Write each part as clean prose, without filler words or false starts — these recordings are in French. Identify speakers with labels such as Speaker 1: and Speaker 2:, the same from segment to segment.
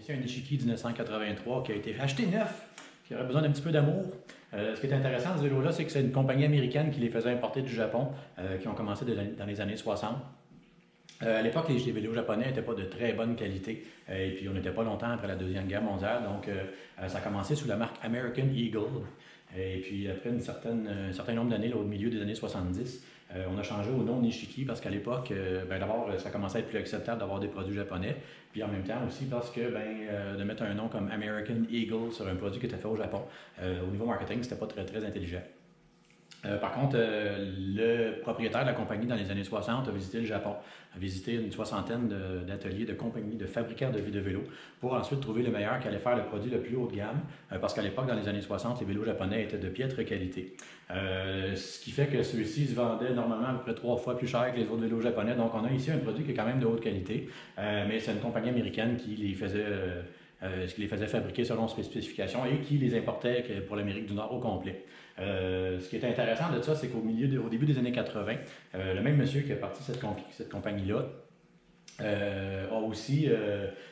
Speaker 1: Ici, un Nishiki 1983 qui a été acheté neuf, qui aurait besoin d'un petit peu d'amour. Ce qui est intéressant de ce vélo-là, c'est que c'est une compagnie américaine qui les faisait importer du Japon, qui ont commencé dans les années 60. À l'époque, les vélos japonais n'étaient pas de très bonne qualité, et puis on n'était pas longtemps après la Deuxième Guerre mondiale, donc ça a commencé sous la marque American Eagle. Et puis après un certain nombre d'années, au milieu des années 70, on a changé au nom Nishiki parce qu'à l'époque, d'abord, ça commençait à être plus acceptable d'avoir des produits japonais. Puis en même temps aussi parce que de mettre un nom comme American Eagle sur un produit qui était fait au Japon, au niveau marketing, c'était pas très, très intelligent. Par contre, le propriétaire de la compagnie dans les années 60 a visité le Japon, a visité une soixantaine d'ateliers, de compagnies, de fabricants de vélos pour ensuite trouver le meilleur qui allait faire le produit le plus haut de gamme, parce qu'à l'époque, dans les années 60, les vélos japonais étaient de piètre qualité. Ce qui fait que ceux-ci se vendaient normalement à peu près 3 fois plus cher que les autres vélos japonais. Donc on a ici un produit qui est quand même de haute qualité, mais c'est une compagnie américaine qui les faisait fabriquer selon ses spécifications et qui les importait pour l'Amérique du Nord au complet. Ce qui est intéressant de ça, c'est au début des années 80, le même monsieur qui a parti cette compagnie-là a aussi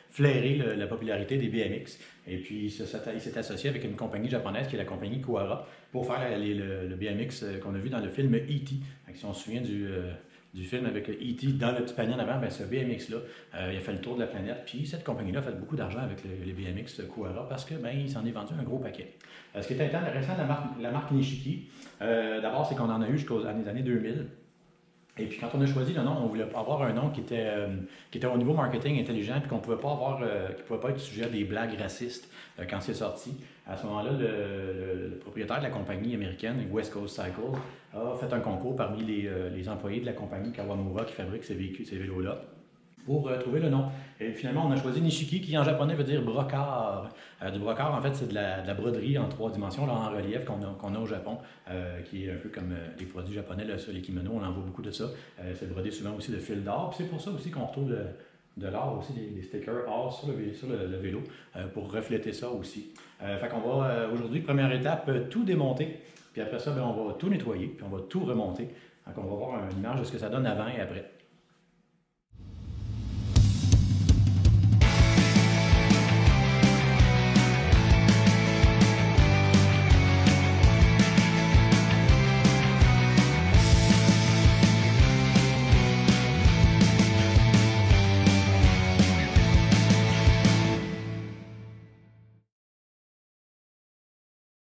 Speaker 1: flairé la popularité des BMX. Et puis, il s'est associé avec une compagnie japonaise qui est la compagnie Kuwara pour faire le BMX qu'on a vu dans le film E.T. Si on se souvient du film avec E.T. dans le petit panier en avant, ce BMX-là, il a fait le tour de la planète. Puis cette compagnie-là a fait beaucoup d'argent avec les BMX Kuwara parce que il s'en est vendu un gros paquet. Ce qui est intéressant de la marque Nishiki, d'abord, c'est qu'on en a eu jusqu'aux années 2000. Et puis quand on a choisi le nom, on voulait avoir un nom qui était au niveau marketing intelligent, puis qu'on pouvait pas qui pouvait pas être sujet à des blagues racistes quand c'est sorti. À ce moment-là, le propriétaire de la compagnie américaine, West Coast Cycle, a fait un concours parmi les employés de la compagnie Kawamura qui fabrique ces vélos-là, pour trouver le nom. Et finalement, on a choisi Nishiki, qui en japonais veut dire brocart. Du brocart, en fait, c'est de la broderie en 3 dimensions, là, en relief, qu'on a au Japon, qui est un peu comme les produits japonais, là, sur les kimonos, on en voit beaucoup de ça. C'est brodé souvent aussi de fil d'or. Puis c'est pour ça aussi qu'on retrouve de l'or aussi, des stickers or sur le vélo, pour refléter ça aussi. Fait qu'on va aujourd'hui, première étape, tout démonter. Puis après ça, on va tout nettoyer, puis on va tout remonter. Donc on va voir une image de ce que ça donne avant et après.